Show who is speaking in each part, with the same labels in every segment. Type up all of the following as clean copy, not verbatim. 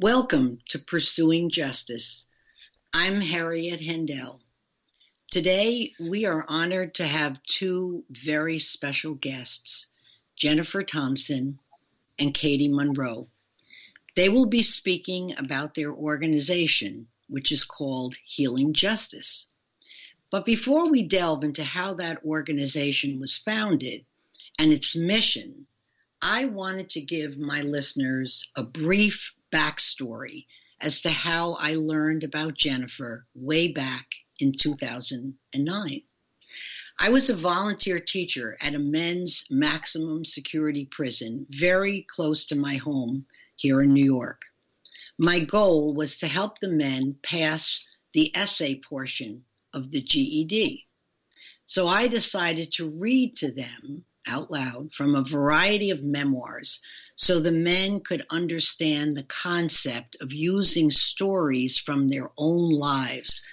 Speaker 1: Welcome to Pursuing Justice. I'm Harriet Hendel. Today, we are honored to have two very special guests, Jennifer Thompson and Katie Monroe. They will be speaking about their organization, which is called Healing Justice. But before we delve into how that organization was founded and its mission, I wanted to give my listeners a brief backstory as to how I learned about Jennifer way back in 2009. I was a volunteer teacher at a men's maximum security prison very close to my home here in New York. My goal was to help the men pass the essay portion of the GED. So I decided to read to them out loud from a variety of memoirs so the men could understand the concept of using stories from their own lives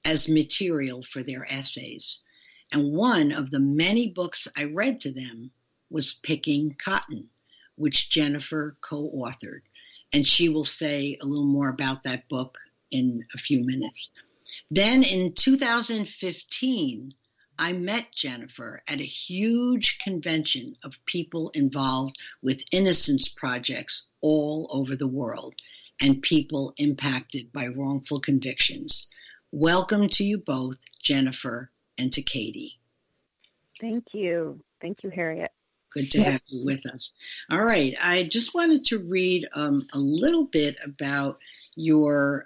Speaker 1: as material for their essays. And one of the many books I read to them was Picking Cotton, which Jennifer co-authored. And she will say a little more about that book in a few minutes. Then in 2015, I met Jennifer at a huge convention of people involved with innocence projects all over the world and people impacted by wrongful convictions. Welcome to you both, Jennifer, and to Katie.
Speaker 2: Thank you. Thank you, Harriet.
Speaker 1: Good to have you with us. All right. I just wanted to read a little bit about your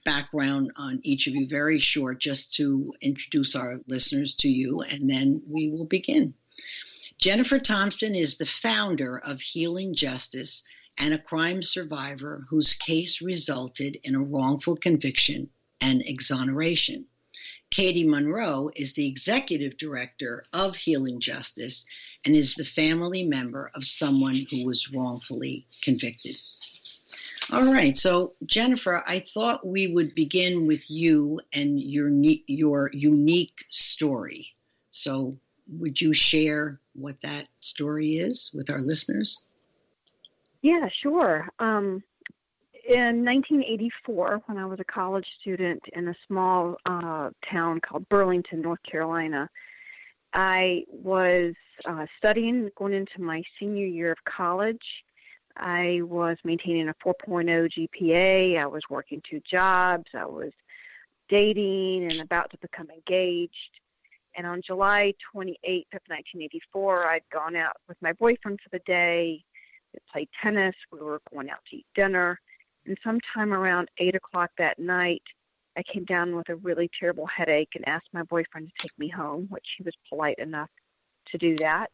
Speaker 1: background on each of you, very short, just to introduce our listeners to you, and then we will begin. Jennifer Thompson is the founder of Healing Justice and a crime survivor whose case resulted in a wrongful conviction and exoneration. Katie Monroe is the executive director of Healing Justice and is the family member of someone who was wrongfully convicted. All right, so Jennifer, I thought we would begin with you and your unique story. So would you share what that story is with our listeners?
Speaker 2: Yeah, sure. In 1984, when I was a college student in a small town called Burlington, North Carolina, I was studying, going into my senior year of college. I was maintaining a 4.0 GPA. I was working 2 jobs. I was dating and about to become engaged. And on July 28th of 1984, I'd gone out with my boyfriend for the day. We played tennis. We were going out to eat dinner. And sometime around 8 o'clock that night, I came down with a really terrible headache and asked my boyfriend to take me home, which he was polite enough to do that.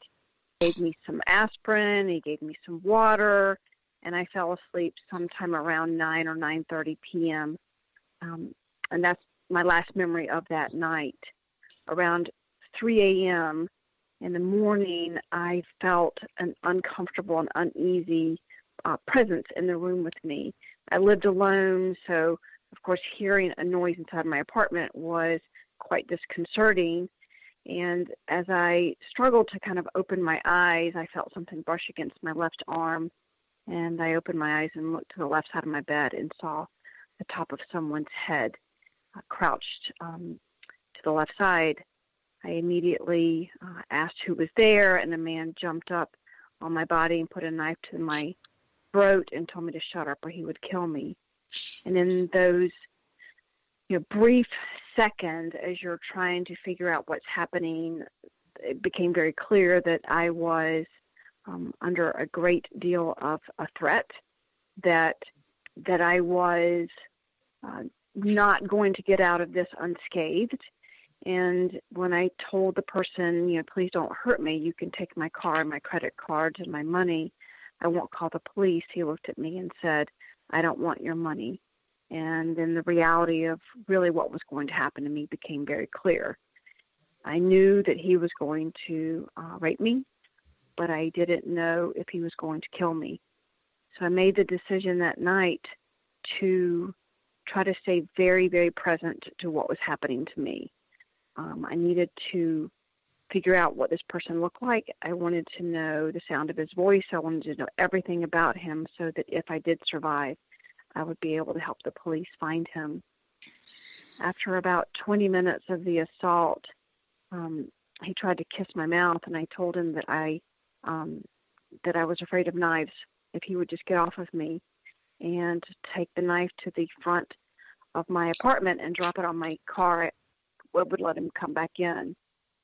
Speaker 2: He gave me some aspirin, he gave me some water, and I fell asleep sometime around 9 or 9:30 p.m. And that's my last memory of that night. Around 3 a.m. in the morning, I felt an uncomfortable and uneasy presence in the room with me. I lived alone, so of course hearing a noise inside my apartment was quite disconcerting. And as I struggled to kind of open my eyes, I felt something brush against my left arm. And I opened my eyes and looked to the left side of my bed and saw the top of someone's head crouched to the left side. I immediately asked who was there, and the man jumped up on my body and put a knife to my throat and told me to shut up or he would kill me. And in those brief second, as you're trying to figure out what's happening, it became very clear that I was under a great deal of a threat, that I was not going to get out of this unscathed. And when I told the person, please don't hurt me, you can take my car and my credit cards and my money, I won't call the police, he looked at me and said, I don't want your money. And then the reality of really what was going to happen to me became very clear. I knew that he was going to rape me, but I didn't know if he was going to kill me. So I made the decision that night to try to stay very, very present to what was happening to me. I needed to figure out what this person looked like. I wanted to know the sound of his voice. I wanted to know everything about him so that if I did survive, I would be able to help the police find him. After about 20 minutes of the assault, he tried to kiss my mouth, and I told him that I was afraid of knives, if he would just get off of me and take the knife to the front of my apartment and drop it on my car. It would let him come back in,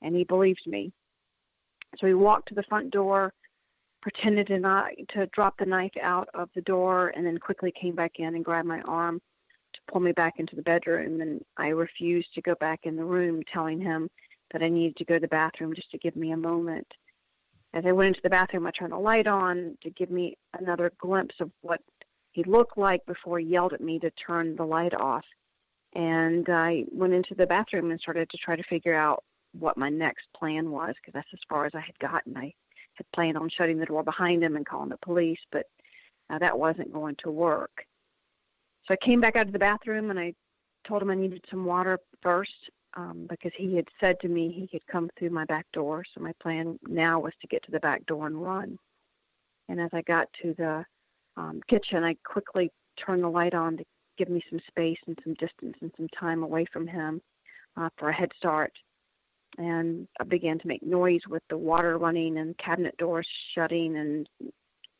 Speaker 2: and he believed me. So he walked to the front door, pretended to drop the knife out of the door, and then quickly came back in and grabbed my arm to pull me back into the bedroom. And I refused to go back in the room, telling him that I needed to go to the bathroom just to give me a moment. As I went into the bathroom, I turned the light on to give me another glimpse of what he looked like before he yelled at me to turn the light off. And I went into the bathroom and started to try to figure out what my next plan was, because that's as far as I had gotten. I had planned on shutting the door behind him and calling the police, but that wasn't going to work. So I came back out of the bathroom, and I told him I needed some water first, because he had said to me he could come through my back door. So my plan now was to get to the back door and run. And as I got to the kitchen, I quickly turned the light on to give me some space and some distance and some time away from him for a head start. And I began to make noise with the water running and cabinet doors shutting and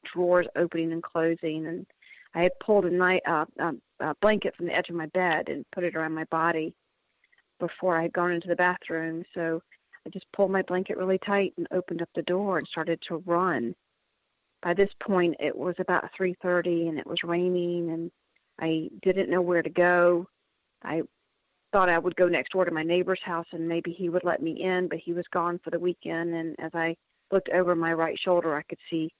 Speaker 2: drawers opening and closing. And I had pulled a blanket from the edge of my bed and put it around my body before I had gone into the bathroom. So I just pulled my blanket really tight and opened up the door and started to run. By this point, it was about 3:30, and it was raining, and I didn't know where to go. I thought I would go next door to my neighbor's house, and maybe he would let me in, but he was gone for the weekend. And as I looked over my right shoulder, I could see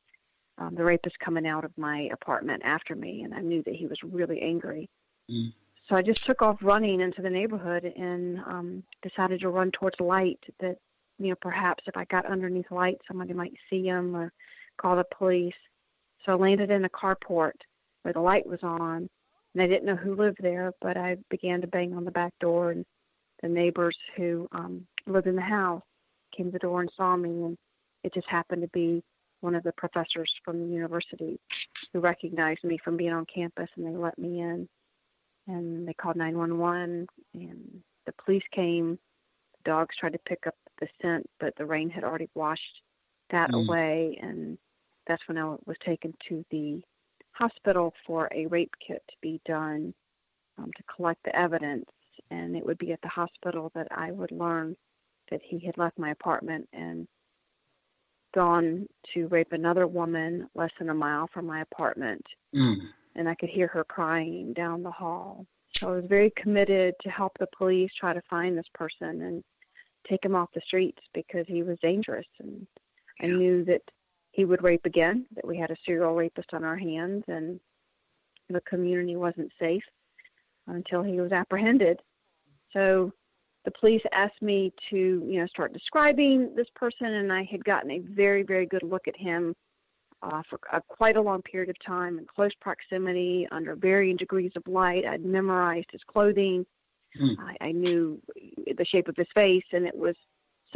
Speaker 2: the rapist coming out of my apartment after me, and I knew that he was really angry. Mm. So I just took off running into the neighborhood and decided to run towards the light, that, perhaps if I got underneath the light, somebody might see him or call the police. So I landed in a carport where the light was on, and I didn't know who lived there, but I began to bang on the back door, and the neighbors who lived in the house came to the door and saw me, and it just happened to be one of the professors from the university who recognized me from being on campus, and they let me in. And they called 911, and the police came. The dogs tried to pick up the scent, but the rain had already washed that away, and that's when I was taken to the hospital for a rape kit to be done to collect the evidence. And it would be at the hospital that I would learn that he had left my apartment and gone to rape another woman less than a mile from my apartment. And I could hear her crying down the hall. So I was very committed to help the police try to find this person and take him off the streets, because he was dangerous. And I knew that he would rape again, that we had a serial rapist on our hands, and the community wasn't safe until he was apprehended. So the police asked me to, start describing this person, and I had gotten a very, very good look at him for quite a long period of time in close proximity under varying degrees of light. I'd memorized his clothing. I knew the shape of his face, and it was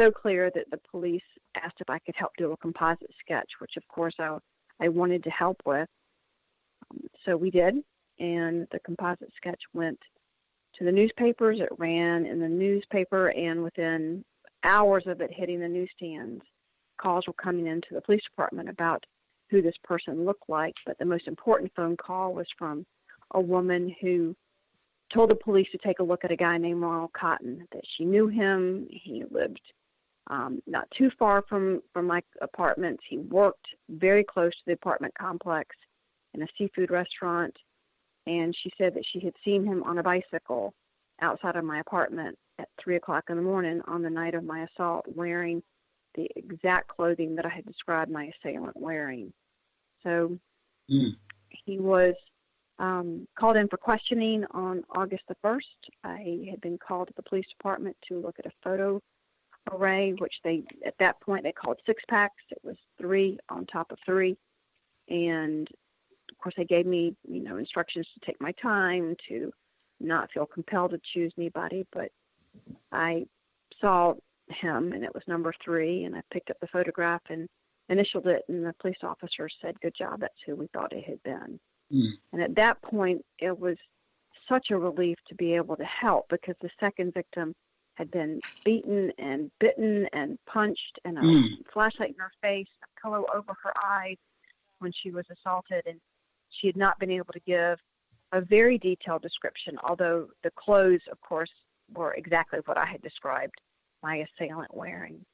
Speaker 2: so clear that the police asked if I could help do a composite sketch, which of course I wanted to help with. So we did, and the composite sketch went to the newspapers. It ran in the newspaper, and within hours of it hitting the newsstands, calls were coming into the police department about who this person looked like. But the most important phone call was from a woman who told the police to take a look at a guy named Monroe, that she knew him. He lived not too far from my apartment. He worked very close to the apartment complex in a seafood restaurant. And she said that she had seen him on a bicycle outside of my apartment at 3 o'clock in the morning on the night of my assault, wearing the exact clothing that I had described my assailant wearing. So he was called in for questioning on August the 1st. I had been called to the police department to look at a photo array, which at that point they called 6-packs. It was 3 on top of 3. And of course they gave me, instructions to take my time, to not feel compelled to choose anybody. But I saw him, and it was number 3, and I picked up the photograph and initialed it, and the police officer said, "Good job, that's who we thought it had been." And at that point, it was such a relief to be able to help, because the second victim had been beaten and bitten and punched, and a flashlight in her face, a pillow over her eyes when she was assaulted, and she had not been able to give a very detailed description, although the clothes, of course, were exactly what I had described my assailant wearing.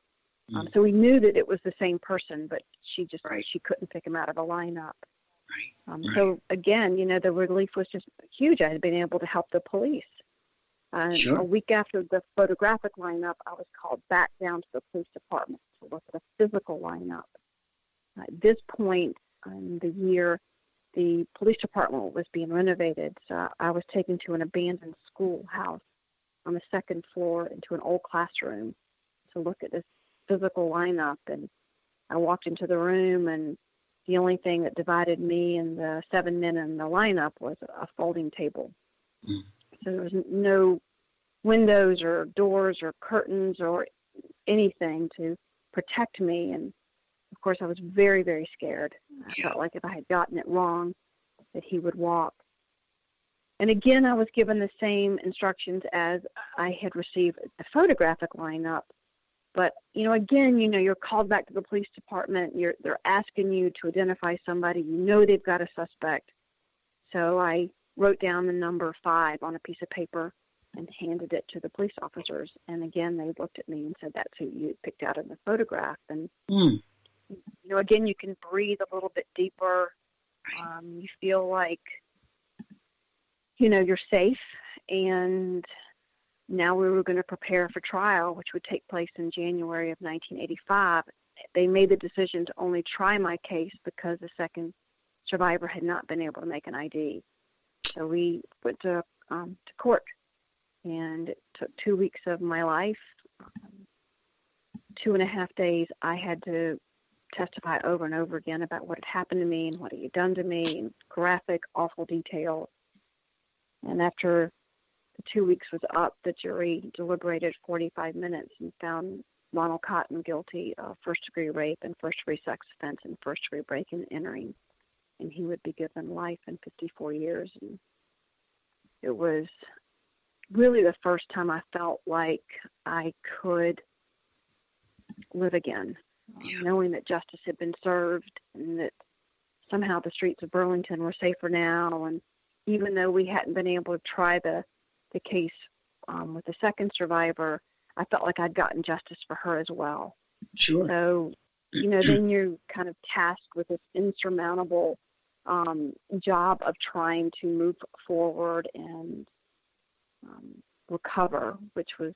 Speaker 2: So we knew that it was the same person, but she couldn't pick him out of a lineup. So again, the relief was just huge. I had been able to help the police. A week after the photographic lineup, I was called back down to the police department to look at a physical lineup. At this point in the year, the police department was being renovated, so I was taken to an abandoned schoolhouse on the second floor into an old classroom to look at this physical lineup. And I walked into the room, and the only thing that divided me and the 7 men in the lineup was a folding table. So there was no windows or doors or curtains or anything to protect me. And of course, I was very, very scared. I felt like if I had gotten it wrong, that he would walk. And again, I was given the same instructions as I had received the photographic lineup. But, again, you're called back to the police department. They're asking you to identify somebody. They've got a suspect. So I wrote down the number 5 on a piece of paper and handed it to the police officers. And again, they looked at me and said, "That's who you picked out in the photograph." And, again, you can breathe a little bit deeper. You feel like, you're safe. And now we were going to prepare for trial, which would take place in January of 1985. They made the decision to only try my case because the second survivor had not been able to make an ID. So we went to court, and it took 2 weeks of my life. 2.5 days, I had to testify over and over again about what had happened to me and what he had done to me, in graphic, awful detail. And after the 2 weeks was up, the jury deliberated 45 minutes and found Ronald Cotton guilty of first-degree rape and first-degree sex offense and first-degree break-in and entering. And he would be given life and 54 years. And it was really the first time I felt like I could live again, knowing that justice had been served and that somehow the streets of Burlington were safer now. And even though we hadn't been able to try the case with the second survivor, I felt like I'd gotten justice for her as well.
Speaker 1: Sure.
Speaker 2: So, then you're kind of tasked with this insurmountable job of trying to move forward and recover, which was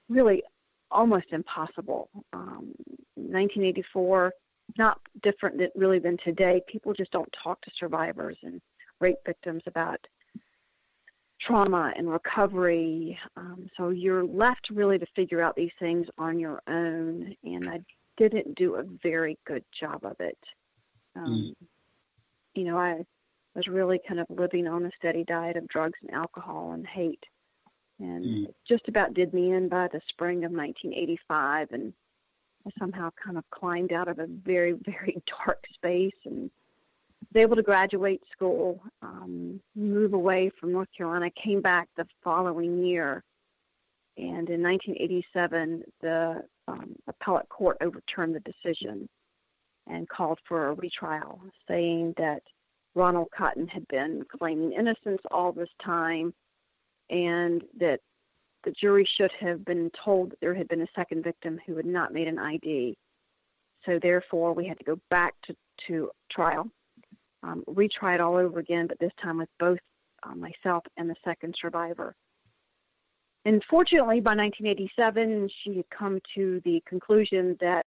Speaker 2: really almost impossible. 1984, not different than today. People just don't talk to survivors and rape victims about trauma and recovery. So you're left really to figure out these things on your own, and I didn't do a very good job of it. I was really kind of living on a steady diet of drugs and alcohol and hate. And it just about did me in by the spring of 1985. And I somehow kind of climbed out of a very, very dark space and was able to graduate school, move away from North Carolina, came back the following year. And in 1987, the appellate court overturned the decision and called for a retrial, saying that Ronald Cotton had been claiming innocence all this time and that the jury should have been told that there had been a second victim who had not made an ID. So therefore, we had to go back to trial, retry it all over again, but this time with both myself and the second survivor. And fortunately, by 1987, she had come to the conclusion that